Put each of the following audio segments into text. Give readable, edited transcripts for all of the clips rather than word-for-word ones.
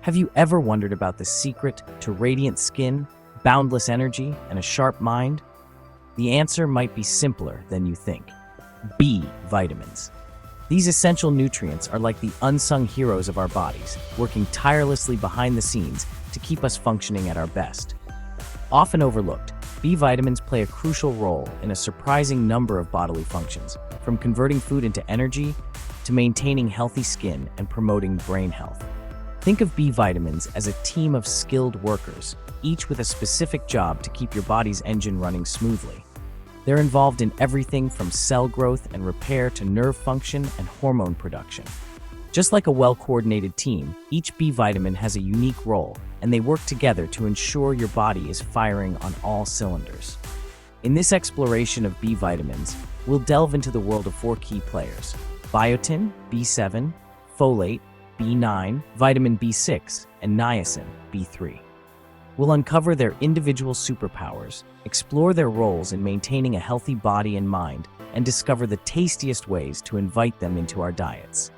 Have you ever wondered about the secret to radiant skin, boundless energy, and a sharp mind? The answer might be simpler than you think. B vitamins. These essential nutrients are like the unsung heroes of our bodies, working tirelessly behind the scenes to keep us functioning at our best. Often overlooked, B vitamins play a crucial role in a surprising number of bodily functions, from converting food into energy to maintaining healthy skin and promoting brain health. Think of B vitamins as a team of skilled workers, each with a specific job to keep your body's engine running smoothly. They're involved in everything from cell growth and repair to nerve function and hormone production. Just like a well-coordinated team, each B vitamin has a unique role, and they work together to ensure your body is firing on all cylinders. In this exploration of B vitamins, we'll delve into the world of four key players: biotin, B7, folate, B9, vitamin B6, and niacin, B3. We'll uncover their individual superpowers, explore their roles in maintaining a healthy body and mind, and discover the tastiest ways to invite them into our diets.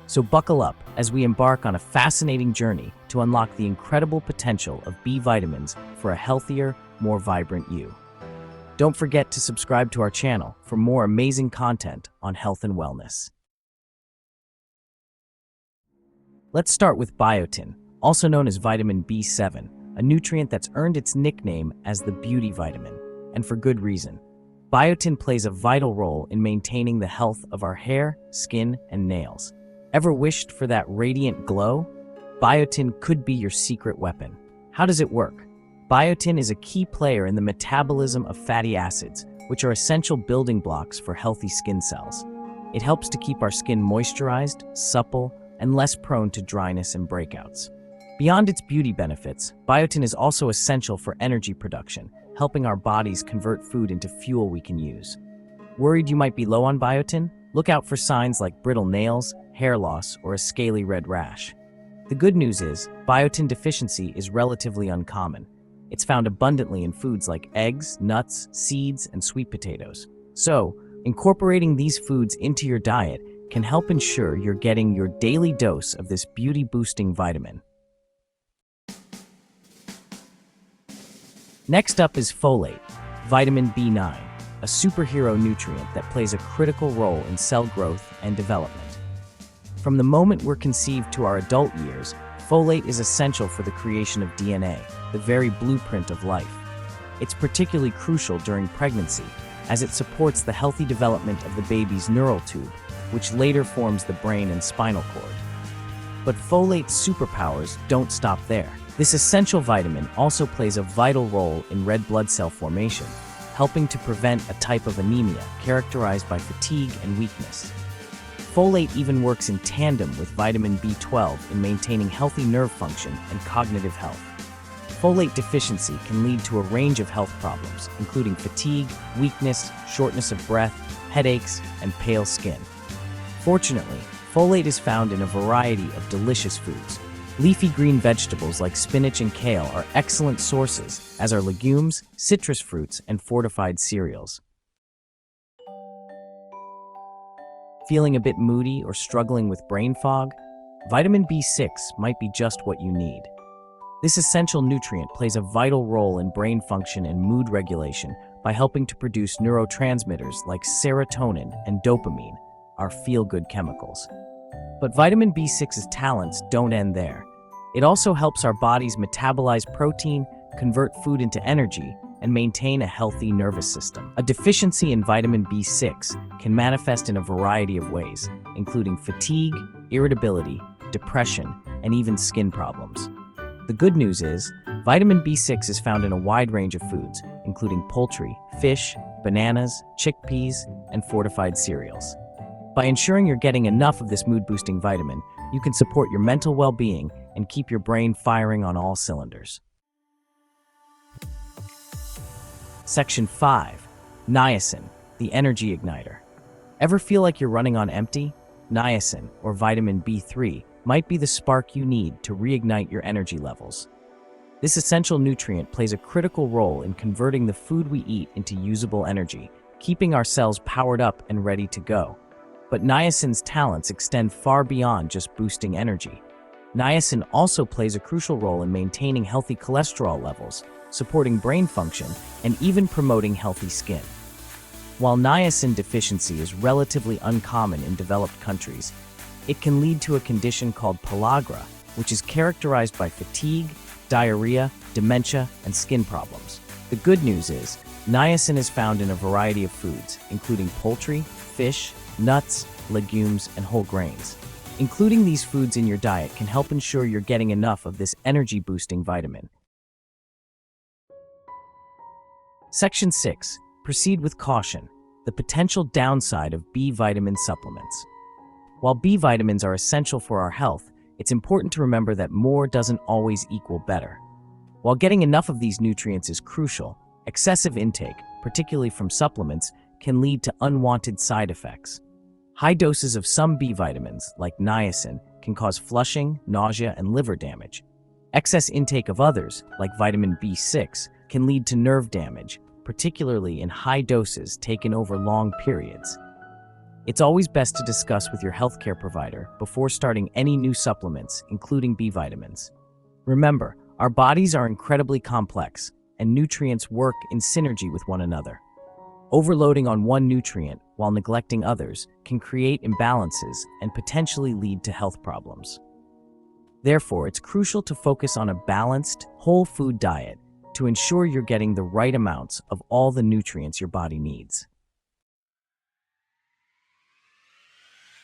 So buckle up as we embark on a fascinating journey to unlock the incredible potential of B vitamins for a healthier, more vibrant you. Don't forget to subscribe to our channel for more amazing content on health and wellness. Let's start with biotin, also known as vitamin B7, a nutrient that's earned its nickname as the beauty vitamin, and for good reason. Biotin plays a vital role in maintaining the health of our hair, skin, and nails. Ever wished for that radiant glow? Biotin could be your secret weapon. How does it work? Biotin is a key player in the metabolism of fatty acids, which are essential building blocks for healthy skin cells. It helps to keep our skin moisturized, supple, and less prone to dryness and breakouts. Beyond its beauty benefits, biotin is also essential for energy production, helping our bodies convert food into fuel we can use. Worried you might be low on biotin? Look out for signs like brittle nails, hair loss, or a scaly red rash. The good news is, biotin deficiency is relatively uncommon. It's found abundantly in foods like eggs, nuts, seeds, and sweet potatoes. So, incorporating these foods into your diet can help ensure you're getting your daily dose of this beauty-boosting vitamin. Next up is folate, vitamin B9, a superhero nutrient that plays a critical role in cell growth and development. From the moment we're conceived to our adult years, folate is essential for the creation of DNA, the very blueprint of life. It's particularly crucial during pregnancy, as it supports the healthy development of the baby's neural tube, which later forms the brain and spinal cord. But folate's superpowers don't stop there. This essential vitamin also plays a vital role in red blood cell formation, helping to prevent a type of anemia characterized by fatigue and weakness. Folate even works in tandem with vitamin B12 in maintaining healthy nerve function and cognitive health. Folate deficiency can lead to a range of health problems, including fatigue, weakness, shortness of breath, headaches, and pale skin. Fortunately, folate is found in a variety of delicious foods. Leafy green vegetables like spinach and kale are excellent sources, as are legumes, citrus fruits, and fortified cereals. Feeling a bit moody or struggling with brain fog? Vitamin B6 might be just what you need. This essential nutrient plays a vital role in brain function and mood regulation by helping to produce neurotransmitters like serotonin and dopamine, our feel-good chemicals. But vitamin B6's talents don't end there. It also helps our bodies metabolize protein, convert food into energy, and maintain a healthy nervous system. A deficiency in vitamin B6 can manifest in a variety of ways, including fatigue, irritability, depression, and even skin problems. The good news is, vitamin B6 is found in a wide range of foods, including poultry, fish, bananas, chickpeas, and fortified cereals. By ensuring you're getting enough of this mood-boosting vitamin, you can support your mental well-being and keep your brain firing on all cylinders. Section 5. Niacin, the Energy Ignitor. Ever feel like you're running on empty? Niacin, or vitamin B3, might be the spark you need to reignite your energy levels. This essential nutrient plays a critical role in converting the food we eat into usable energy, keeping our cells powered up and ready to go. But niacin's talents extend far beyond just boosting energy. Niacin also plays a crucial role in maintaining healthy cholesterol levels, supporting brain function, and even promoting healthy skin. While niacin deficiency is relatively uncommon in developed countries, it can lead to a condition called pellagra, which is characterized by fatigue, diarrhea, dementia, and skin problems. The good news is, niacin is found in a variety of foods, including poultry, fish, nuts, legumes, and whole grains. Including these foods in your diet can help ensure you're getting enough of this energy-boosting vitamin. Section 6. Proceed with caution. The potential downside of B vitamin supplements. While B vitamins are essential for our health, it's important to remember that more doesn't always equal better. While getting enough of these nutrients is crucial, excessive intake, particularly from supplements, can lead to unwanted side effects. High doses of some B vitamins, like niacin, can cause flushing, nausea, and liver damage. Excess intake of others, like vitamin B6, can lead to nerve damage, particularly in high doses taken over long periods. It's always best to discuss with your healthcare provider before starting any new supplements, including B vitamins. Remember, our bodies are incredibly complex, and nutrients work in synergy with one another. Overloading on one nutrient while neglecting others can create imbalances and potentially lead to health problems. Therefore, it's crucial to focus on a balanced, whole food diet to ensure you're getting the right amounts of all the nutrients your body needs.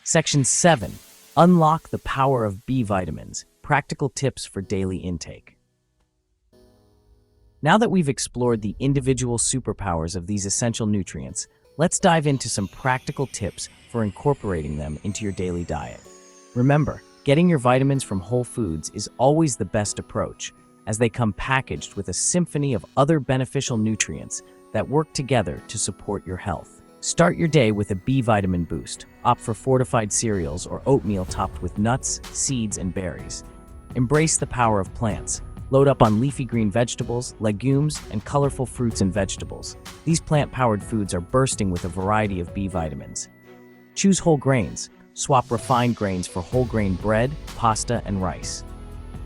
Section 7. Unlock the power of B vitamins. Practical tips for daily intake. Now that we've explored the individual superpowers of these essential nutrients, let's dive into some practical tips for incorporating them into your daily diet. Remember, getting your vitamins from whole foods is always the best approach, as they come packaged with a symphony of other beneficial nutrients that work together to support your health. Start your day with a B vitamin boost. Opt for fortified cereals or oatmeal topped with nuts, seeds, and berries. Embrace the power of plants. Load up on leafy green vegetables, legumes, and colorful fruits and vegetables. These plant-powered foods are bursting with a variety of B vitamins. Choose whole grains. Swap refined grains for whole grain bread, pasta, and rice.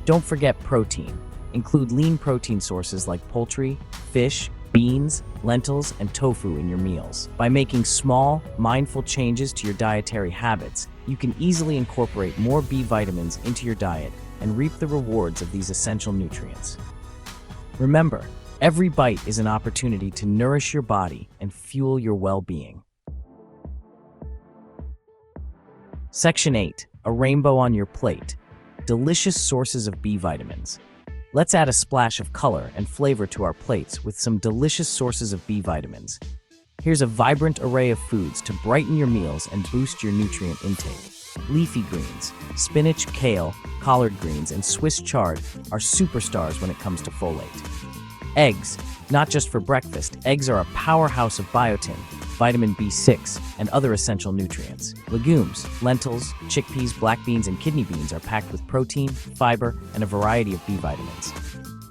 Don't forget protein. Include lean protein sources like poultry, fish, beans, lentils, and tofu in your meals. By making small, mindful changes to your dietary habits, you can easily incorporate more B vitamins into your diet and reap the rewards of these essential nutrients. Remember, every bite is an opportunity to nourish your body and fuel your well-being. Section 8. A rainbow on your plate. Delicious sources of B vitamins. Let's add a splash of color and flavor to our plates with some delicious sources of B vitamins. Here's a vibrant array of foods to brighten your meals and boost your nutrient intake. Leafy greens, spinach, kale, collard greens, and Swiss chard are superstars when it comes to folate. Eggs, not just for breakfast, eggs are a powerhouse of biotin, vitamin B6, and other essential nutrients. Legumes, lentils, chickpeas, black beans, and kidney beans are packed with protein, fiber, and a variety of B vitamins.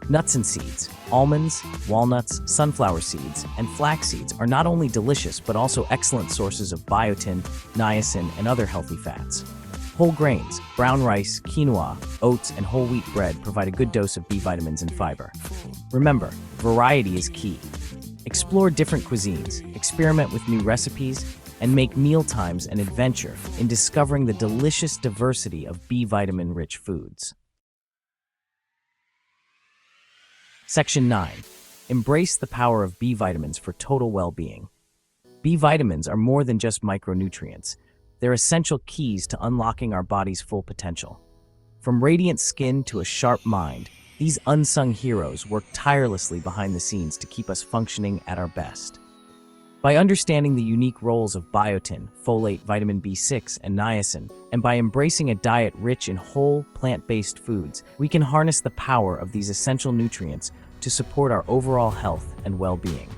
Nuts and seeds, almonds, walnuts, sunflower seeds, and flax seeds are not only delicious but also excellent sources of biotin, niacin, and other healthy fats. Whole grains, brown rice, quinoa, oats, and whole wheat bread provide a good dose of B vitamins and fiber. Remember, variety is key. Explore different cuisines, experiment with new recipes, and make mealtimes an adventure in discovering the delicious diversity of B vitamin-rich foods. Section 9. Embrace the power of B vitamins for total well-being. B vitamins are more than just micronutrients. They're essential keys to unlocking our body's full potential. From radiant skin to a sharp mind, these unsung heroes work tirelessly behind the scenes to keep us functioning at our best. By understanding the unique roles of biotin, folate, vitamin B6, and niacin, and by embracing a diet rich in whole, plant-based foods, we can harness the power of these essential nutrients to support our overall health and well-being.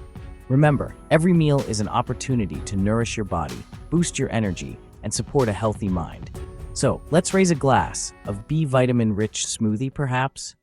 Remember, every meal is an opportunity to nourish your body, boost your energy, and support a healthy mind. So, let's raise a glass of B vitamin-rich smoothie, perhaps?